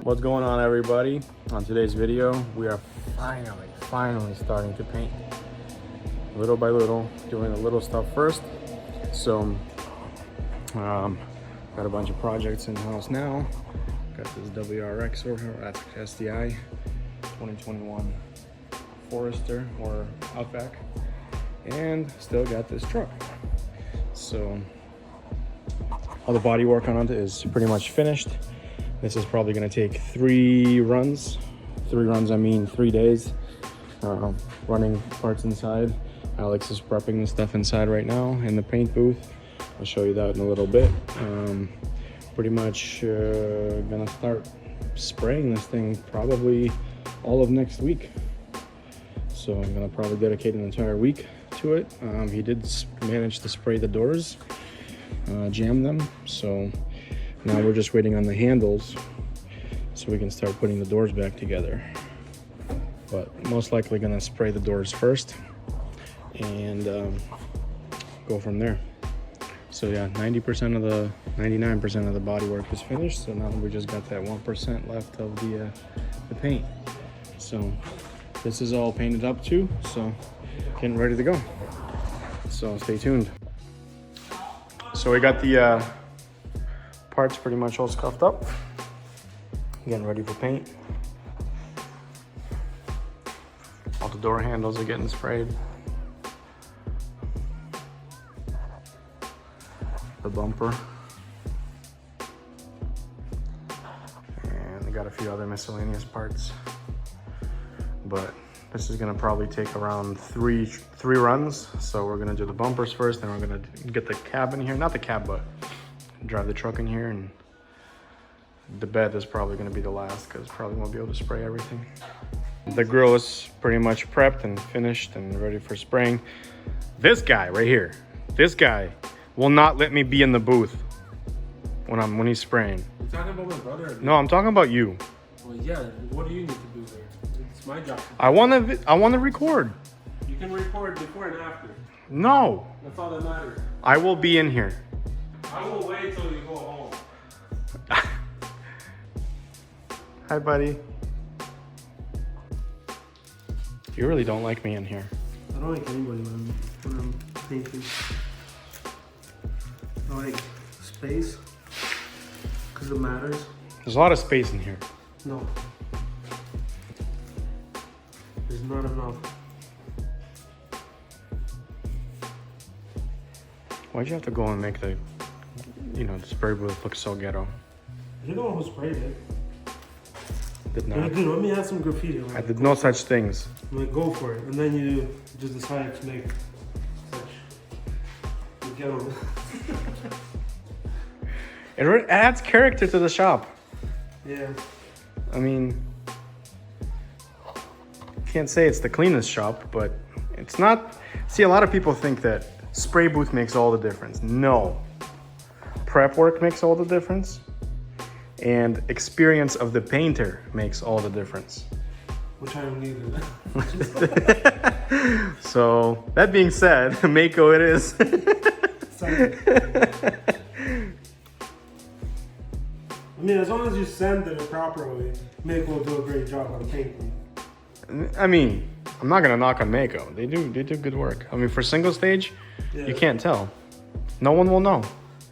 What's going on, everybody? On today's video, we are finally starting to paint. Little by little, doing a little stuff first. So, got a bunch of projects in-house now. Got this WRX over here, that's SDI 2021 Forester or Outback. And still got this truck. So, all the body work on it is pretty much finished. This is probably going to take 3 runs. 3 runs, I mean 3 days. Running parts inside. Alex is prepping the stuff inside right now in the paint booth. I'll show you that in a little bit. Pretty much gonna start spraying this thing probably all of next week. So I'm gonna probably dedicate an entire week to it. He did manage to spray the doors, jam them. So now we're just waiting on the handles so we can start putting the doors back together. But most likely gonna spray the doors first and go from there. So yeah, 99% of the body work is finished. So now we just got that 1% left of the paint. So this is all painted up too. So getting ready to go. So stay tuned. So we got the parts pretty much all scuffed up. Getting ready for paint. All the door handles are getting sprayed. The bumper. And we got a few other miscellaneous parts. But this is gonna probably take around three runs. So we're gonna do the bumpers first, then we're gonna get the cab in here. Not the cab, but drive the truck in here, and the bed is probably gonna be the last because probably won't be able to spray everything. The grill is pretty much prepped and finished and ready for spraying. This guy right here, this guy will not let me be in the booth when he's spraying. You're talking about my brother? No, I'm talking about you. Well, yeah. What do you need to do there? It's my job. I wanna record. You can record before and after. No. That's all that matters. I will be in here. I will wait till you go home. Hi, buddy. You really don't like me in here. I don't like anybody when I'm painting. I like space because it matters. There's a lot of space in here. No. There's not enough. Why'd you have to go and make the spray booth look so ghetto? You're the one who sprayed it. Did Hey, not. dude, let me add some graffiti. Like, I did no such things. I'm like, go for it. And then you just decided to make such a ghetto. It adds character to the shop. Yeah. I mean, can't say it's the cleanest shop, but it's not. See, a lot of people think that spray booth makes all the difference. No. Prep work makes all the difference. And experience of the painter makes all the difference. Which I don't need. So, that being said, Mako it is. I mean, as long as you send it properly, Mako will do a great job on painting. I mean, I'm not gonna knock on Mako. They do good work. I mean, for single stage, Yeah. you can't tell. No one will know.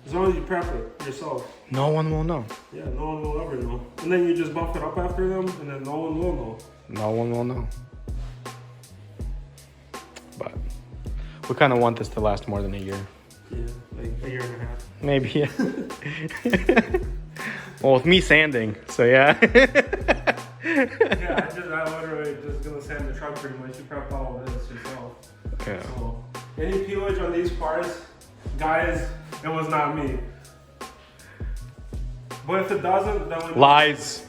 As long as you prep it yourself. No one will know. Yeah, no one will ever know. And then you just buff it up after them, and then no one will know. No one will know. But we kind of want this to last more than a year. Yeah, like a year and a half. Maybe, yeah. Well, with me sanding, so yeah. Yeah, I literally just gonna sand the truck pretty much. You prep all of this yourself. Yeah. So, any peelage on these parts, guys, it was not me. But if it doesn't, then we... Lies.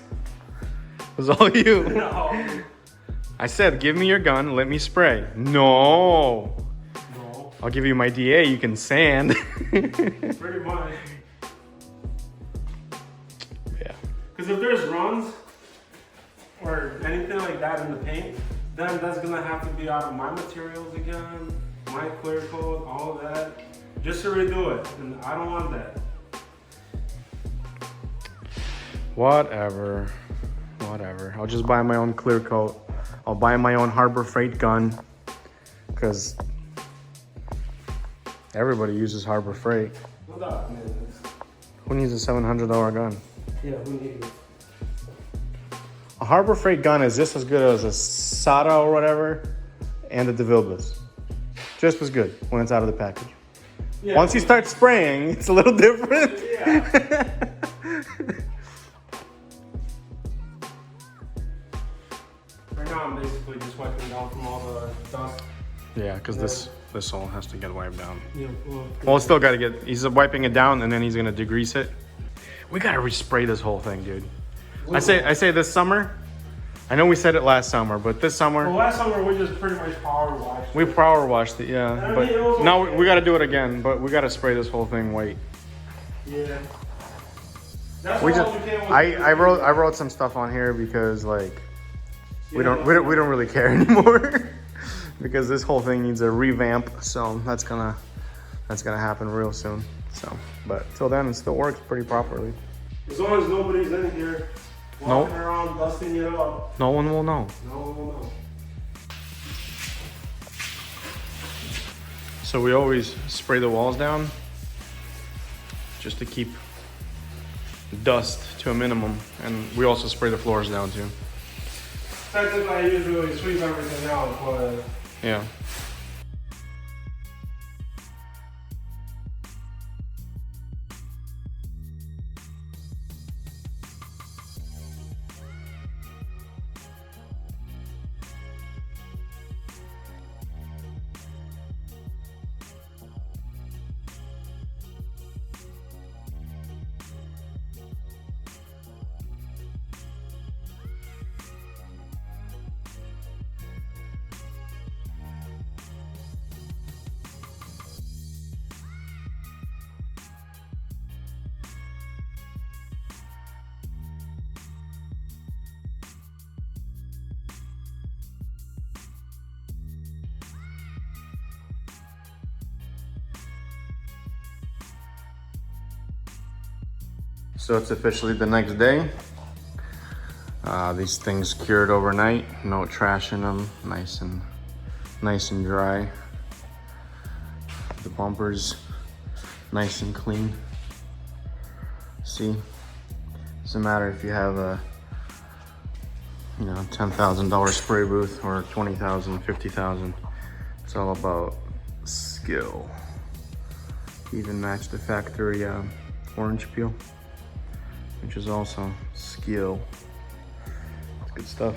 It was all you. No. I said, give me your gun, let me spray. No. No. I'll give you my DA, you can sand. Pretty much. Yeah. Because if there's runs or anything like that in the paint, then that's gonna have to be out of my materials again, my clear coat, all of that, just to redo it. And I don't want that. Whatever. whatever. I'll just buy my own clear coat. I'll buy my own Harbor Freight gun, because everybody uses Harbor Freight. Who needs a $700 gun? Yeah, who needs it? A Harbor Freight gun is just as good as a SATA or whatever, and a DeVilbiss. Just as good when it's out of the package. Yeah, once you start spraying, it's a little different. Yeah. Right now I'm basically just wiping down from all the dust. Yeah, because this all has to get wiped down. Yeah, Well, it's still got to get, he's wiping it down and then he's going to degrease it. We got to respray this whole thing, dude. I say this summer. I know we said it last summer, but this summer. Well, last summer we just pretty much power washed. We power washed it, yeah. I But mean, it was now okay. we got to do it again, but we got to spray this whole thing white. Yeah. That's We all just, we can with I wrote some stuff on here because like, we don't really care anymore. Because this whole thing needs a revamp, so that's gonna happen real soon. So, but till then, it still works pretty properly. As long as nobody's in here walking around dusting it up, No one will know. no one will know. So we always spray the walls down just to keep dust to a minimum, and we also spray the floors down too. Technically, I usually sweep everything out, but Yeah. So it's officially the next day. These things cured overnight, no trash in them, nice and dry. The bumpers, nice and clean. See, doesn't matter if you have a, $10,000 spray booth or 20,000, 50,000. It's all about skill. Even match the factory orange peel, which is also skill. It's good stuff.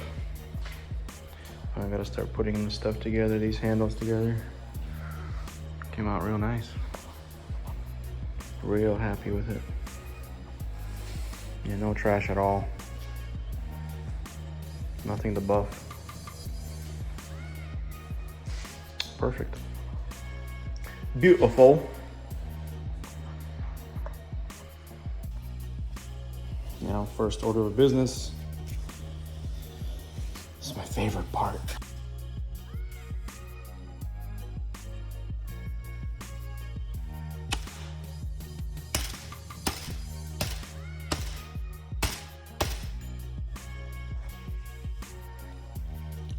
I gotta start putting the stuff together, these handles together. Came out real nice. Real happy with it. Yeah, no trash at all. Nothing to buff. Perfect. Beautiful. Now, first order of business. This is my favorite part.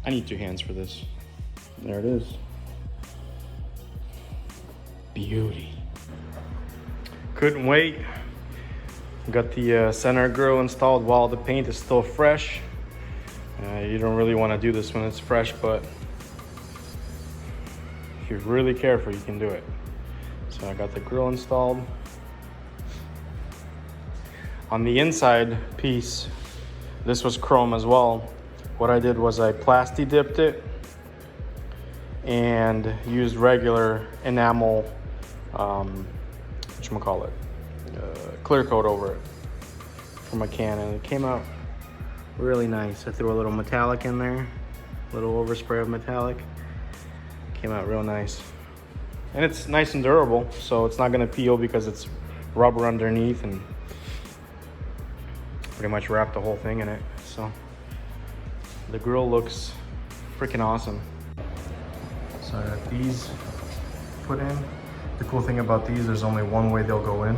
I need 2 hands for this. There it is. Beauty. Couldn't wait. Got the center grill installed while the paint is still fresh. You don't really want to do this when it's fresh, but if you're really careful, you can do it. So I got the grill installed. On the inside piece, this was chrome as well. What I did was I plasti dipped it and used regular enamel, whatchamacallit, clear coat over it from a can, and it came out really nice. I threw a little metallic in there, a little overspray of metallic. Came out real nice. And it's nice and durable, so it's not gonna peel because it's rubber underneath, and pretty much wrapped the whole thing in it. So the grill looks freaking awesome. So I got these put in. The cool thing about these, there's only one way they'll go in.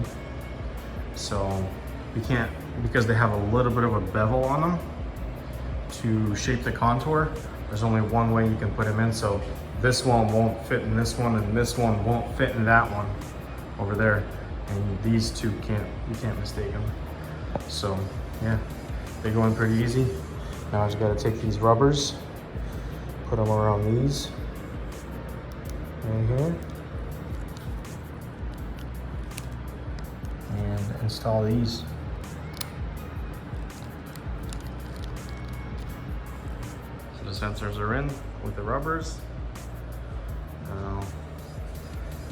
So we can't, because they have a little bit of a bevel on them, to shape the contour, there's only one way you can put them in. So this one won't fit in this one, and this one won't fit in that one over there. And these two you can't mistake them. So yeah, they go in pretty easy. Now I just gotta take these rubbers, put them around these right here, and install these. So the sensors are in with the rubbers.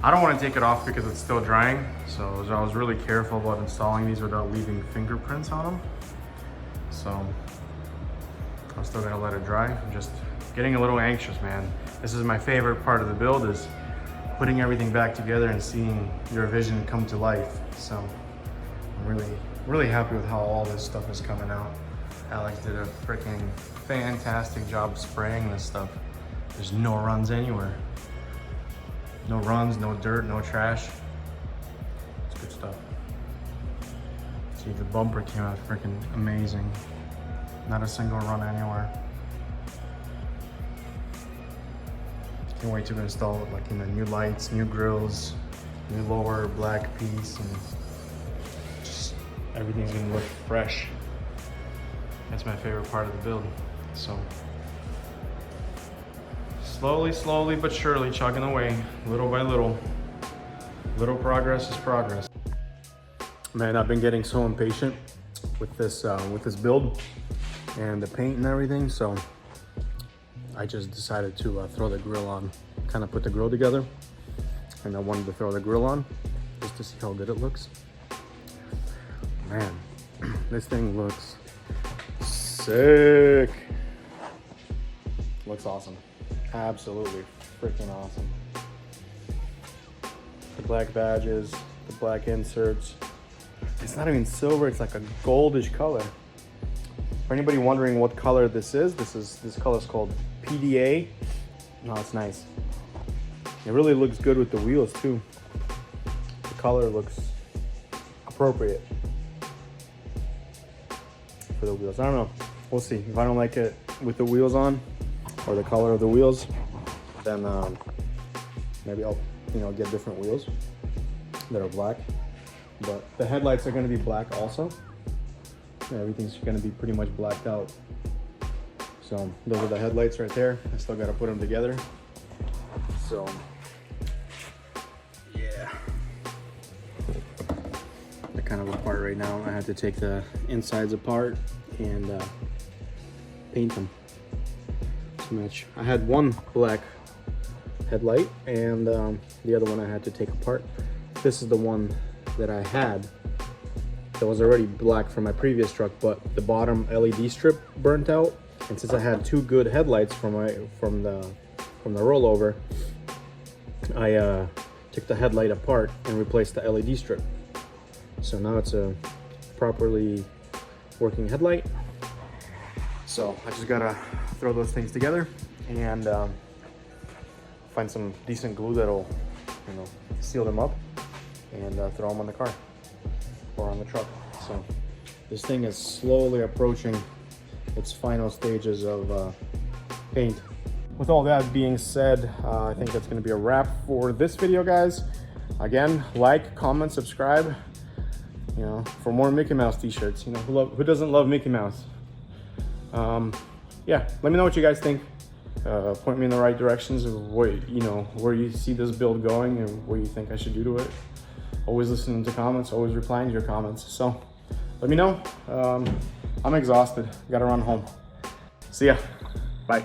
I don't want to take it off because it's still drying, so I was really careful about installing these without leaving fingerprints on them. So I'm still gonna let it dry. I'm just getting a little anxious, man. This is my favorite part of the build, is putting everything back together and seeing your vision come to life. So I'm really happy with how all this stuff is coming out. Alex did a freaking fantastic job spraying this stuff. There's no runs anywhere. No runs, no dirt, no trash. It's good stuff. See, the bumper came out freaking amazing. Not a single run anywhere. Can't wait to install it, like, new lights, new grills, new lower black piece, and just everything's gonna look fresh. That's my favorite part of the build. So slowly but surely chugging away, little by little. Little progress is progress. Man, I've been getting so impatient with this build and the paint and everything, so I just decided to throw the grill on, kind of put the grill together, and I wanted to throw the grill on just to see how good it looks. Man, this thing looks sick. Looks awesome. Absolutely freaking awesome. The black badges, the black inserts. It's not even silver, it's like a goldish color. For anybody wondering what color this color is called PDA. No, it's nice. It really looks good with the wheels too. The color looks appropriate for the wheels. I don't know, we'll see. If I don't like it with the wheels on, or the color of the wheels, then maybe I'll get different wheels that are black. But the headlights are going to be black also. Everything's going to be pretty much blacked out. So those are the headlights right there. I still got to put them together. So yeah, they're kind of apart right now. I had to take the insides apart and paint them to match. I had one black headlight, and the other one I had to take apart. This is the one that I had that was already black from my previous truck, but the bottom LED strip burnt out, and since I had two good headlights from the rollover, I took the headlight apart and replaced the LED strip. So now it's a properly working headlight. So I just gotta throw those things together and find some decent glue that'll seal them up, and throw them on the car or on the truck. So this thing is slowly approaching its final stages of paint. With all that being said, I think that's going to be a wrap for this video, guys. Again, like, comment, subscribe, for more Mickey Mouse t-shirts. Who doesn't love Mickey Mouse? Yeah, let me know what you guys think. Point me in the right directions of where you see this build going and what you think I should do to it. Always listening to comments, always replying to your comments. So let me know. I'm exhausted. Gotta run home. See ya. Bye.